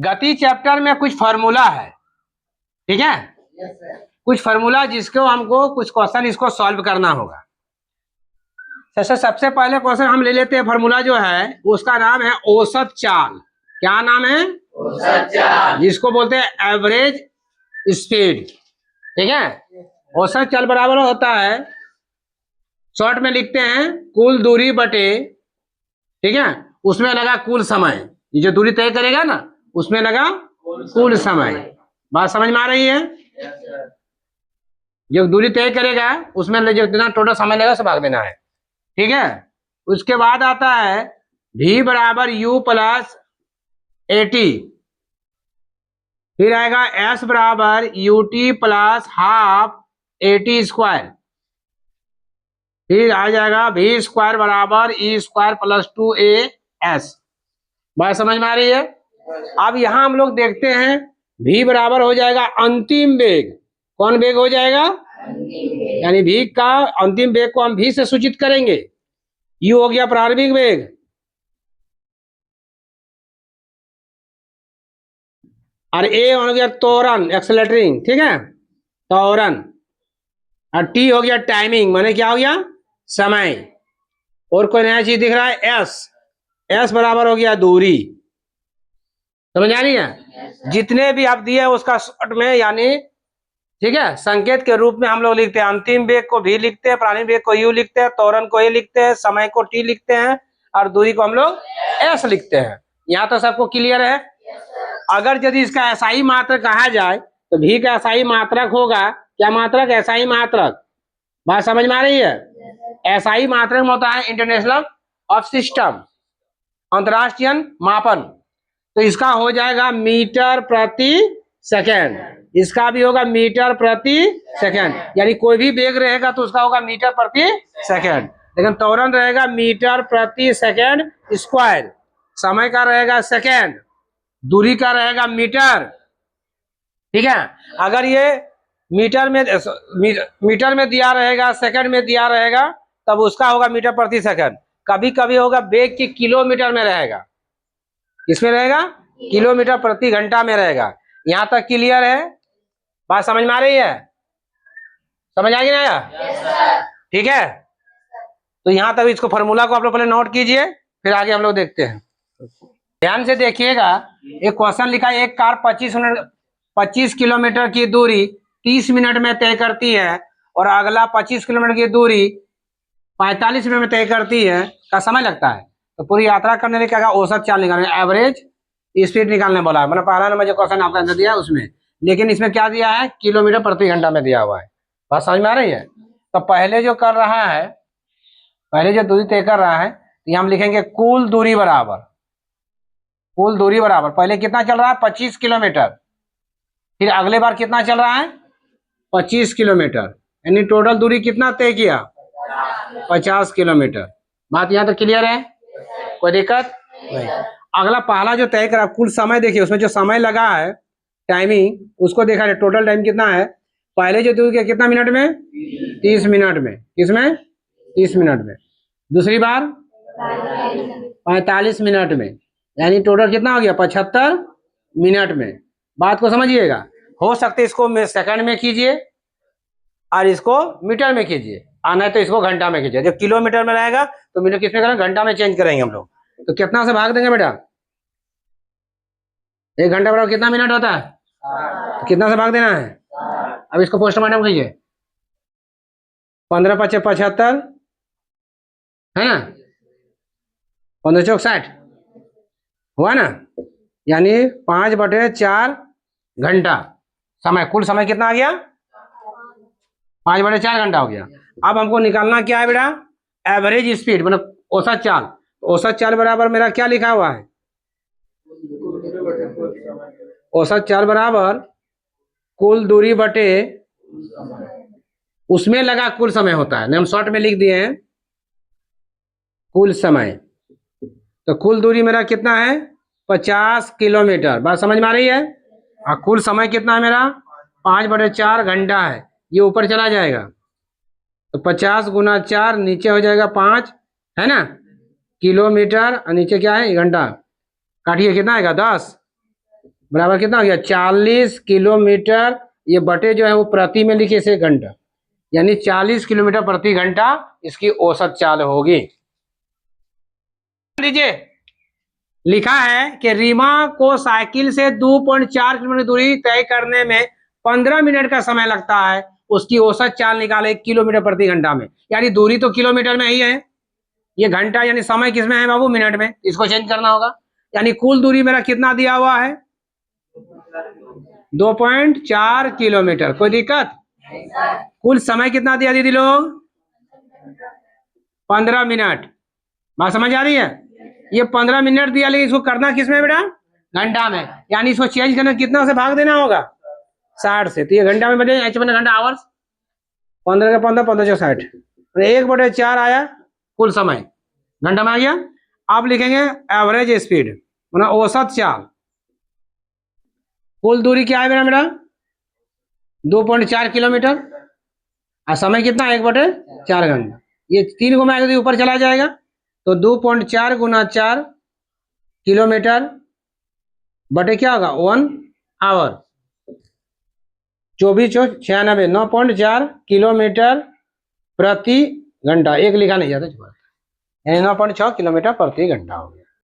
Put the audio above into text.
गति चैप्टर में कुछ फार्मूला है, ठीक है। कुछ फार्मूला जिसको हमको कुछ क्वेश्चन इसको सॉल्व करना होगा। सबसे पहले क्वेश्चन हम ले लेते हैं। फार्मूला जो है उसका नाम है औसत चाल। क्या नाम है? औसत चाल, जिसको बोलते हैं एवरेज स्पीड, ठीक है। औसत चाल बराबर होता है, शॉर्ट में लिखते हैं कुल दूरी बटे, ठीक है, उसमें लगा कुल समय। ये जो दूरी तय करेगा ना उसमें लगा कुल समय। बात समझ में आ रही है? जो दूरी तय करेगा उसमें जो जितना टोटल समय लगेगा सब भाग देना है, ठीक है। उसके बाद आता है v बराबर u प्लस एटी, फिर आएगा s बराबर ut plus half eighty square, फिर आ जाएगा v स्क्वायर बराबर e स्क्वायर प्लस 2as। बात समझ में आ रही है? अब यहां हम लोग देखते हैं v बराबर हो जाएगा अंतिम वेग। कौन वेग हो जाएगा? यानी v का अंतिम वेग को हम v से सूचित करेंगे। u हो गया प्रारंभिक वेग, और a हो गया त्वरण एक्सेलरेटिंग, ठीक है, त्वरण, और t हो गया टाइमिंग, माने क्या हो गया? समय। और कोई नया चीज दिख रहा है? s बराबर हो गया दूरी। समझ आ रही है? जितने भी आप दिए उसका शॉर्ट में, यानी ठीक है, संकेत के रूप में हम लोग लिखते हैं। अंतिम वेग को v लिखते हैं, प्रारंभिक वेग को u लिखते हैं, त्वरण को a लिखते हैं, समय को t लिखते हैं, और दूरी को हम लोग s लिखते हैं। यहाँ तो सबको क्लियर है? अगर यदि इसका एसआई मात्रक कहा जाए तो v का एसआई मात्रक होगा क्या? मात्रक, एसआई मात्रक। बात समझ में आ रही है? एसआई मात्रक में होता है इंटरनेशनल ऑफ सिस्टम, अंतरराष्ट्रीय मापन। तो इसका हो जाएगा मीटर प्रति सेकेंड, इसका भी होगा मीटर प्रति सेकेंड। यानी कोई भी वेग रहेगा तो उसका होगा मीटर प्रति सेकेंड, लेकिन त्वरण रहेगा मीटर प्रति सेकेंड स्क्वायर, समय का रहेगा सेकेंड, दूरी का रहेगा मीटर, ठीक है। अगर ये मीटर में दिया रहेगा, सेकंड में दिया रहेगा, तब उसका होगा मीटर प्रति सेकंड। कभी कभी होगा वेग की किलोमीटर में रहेगा। किसमें रहेगा? किलोमीटर प्रति घंटा में रहेगा। यहां तक क्लियर है? बात समझ में आ रही है? समझ आ गई ना? ठीक है, तो यहां तक इसको फार्मूला को आप लोग पहले नोट कीजिए, फिर आगे हम लोग देखते हैं। ध्यान से देखिएगा, एक क्वेश्चन लिखा है, एक कार 25 किलोमीटर की दूरी 30 मिनट में तय करती है और अगला 25 किलोमीटर की दूरी 45 मिनट में तय करती है, का समय लगता है। तो पूरी यात्रा करने में क्या औसत चाल निकालने, एवरेज स्पीड निकालने बोला है। मैंने पहला नंबर जो क्वेश्चन आपका आंसर दिया उसमें, लेकिन इसमें क्या दिया है? किलोमीटर प्रति घंटा में दिया हुआ है। बात समझ में आ रही है? तो पहले जो कर रहा है, पहले जो दूरी तय कर रहा है, तो हम लिखेंगे कुल दूरी बराबर, कुल दूरी बराबर, पहले कितना चल रहा है? 25 किलोमीटर, फिर अगले बार कितना चल रहा है? 25 किलोमीटर, यानी टोटल दूरी कितना तय किया? 50 किलोमीटर। बात यहाँ तक क्लियर है? कोई दिक्कत नहीं। अगला पहला जो तय करा कुल समय, देखिए उसमें जो समय लगा है टाइमिंग, उसको देखा है टोटल टाइम कितना है। पहले जो दूरी कितना मिनट में? 30 मिनट में। किसमें? 30 मिनट में। दूसरी बार 45 मिनट में, यानी टोटल कितना हो गया? 75 मिनट में। बात को समझिएगा। हो सकते इसको सेकंड में कीजिए और इसको मीटर में कीजिए, और नहीं तो इसको घंटा में कीजिए। जब किलोमीटर में रहेगा तो मीटर किसमें करेंगे? घंटा में चेंज करेंगे हम लोग। तो कितना से भाग देंगे बेटा? 1 घंटा बराबर कितना मिनट होता है? तो कितना से भाग देना है? अब इसको पोस्टमार्टम कीजिए। 15 × 5 = 75 है ना, 15 × 4 = 60 हुआ ना, यानी 5/4 घंटा समय। कुल समय कितना आ गया? 5/4 घंटा हो गया। अब हमको निकालना क्या है बेटा? एवरेज स्पीड, मतलब औसत चाल। औसत चाल बराबर मेरा क्या लिखा हुआ है? औसत चाल बराबर कुल दूरी बटे उसमें लगा कुल समय होता है। हम शॉर्ट में लिख दिए हैं कुल समय। तो कुल दूरी मेरा कितना है? 50 किलोमीटर। बात समझ में आ रही है? और कुल समय कितना है मेरा? 5/4 घंटा है। ये ऊपर चला जाएगा तो 50 × 4, नीचे हो जाएगा 5, है ना, किलोमीटर, और नीचे क्या है? घंटा। काटिए, कितना आएगा? 10। बराबर कितना हो गया 40 किलोमीटर, ये बटे जो है वो प्रति में लिखिए इसे घंटा, यानी 40 किलोमीटर प्रति घंटा इसकी औसत चाल होगी। लीजिए लिखा है कि रीमा को साइकिल से 2.4 किलोमीटर दूरी तय करने में 15 मिनट का समय लगता है, उसकी औसत चाल निकाले किलोमीटर प्रति घंटा में, यानी दूरी तो किलोमीटर में ही है, ये घंटा यानी समय किसमें है बाबू, मिनट में, इसको चेंज करना होगा। यानी कुल दूरी मेरा कितना दिया हुआ है 2.4 किलोमीटर, कोई दिक्कत? कुल समय कितना दिया दीदी लोग 15 मिनट, बात समझ आ रही है? ये 15 मिनट दिया, लेकिन इसको करना किसमें बेटा, घंटा में, यानी इसको चेंज करना कितना से भाग देना होगा 60 से, तो ये घंटा में बने एच बने घंटा आवर्स, 15 का 15 15 60, 1/4 आया कुल समय, घंटा में आ गया। आप लिखेंगे एवरेज स्पीड मतलब औसत चाल, कुल दूरी क्या है मेरा बेटा 2.4 किलोमीटर, और समय कितना 1/4 घंटा, ये 3 घुमाएगा तो ऊपर चला जाएगा, तो 2.4 गुना 4 किलोमीटर बटे क्या होगा 1 आवर, 2496 9.4 किलोमीटर प्रति घंटा, एक लिखा नहीं जाता, यानी 9.6 किलोमीटर प्रति घंटा हो गया।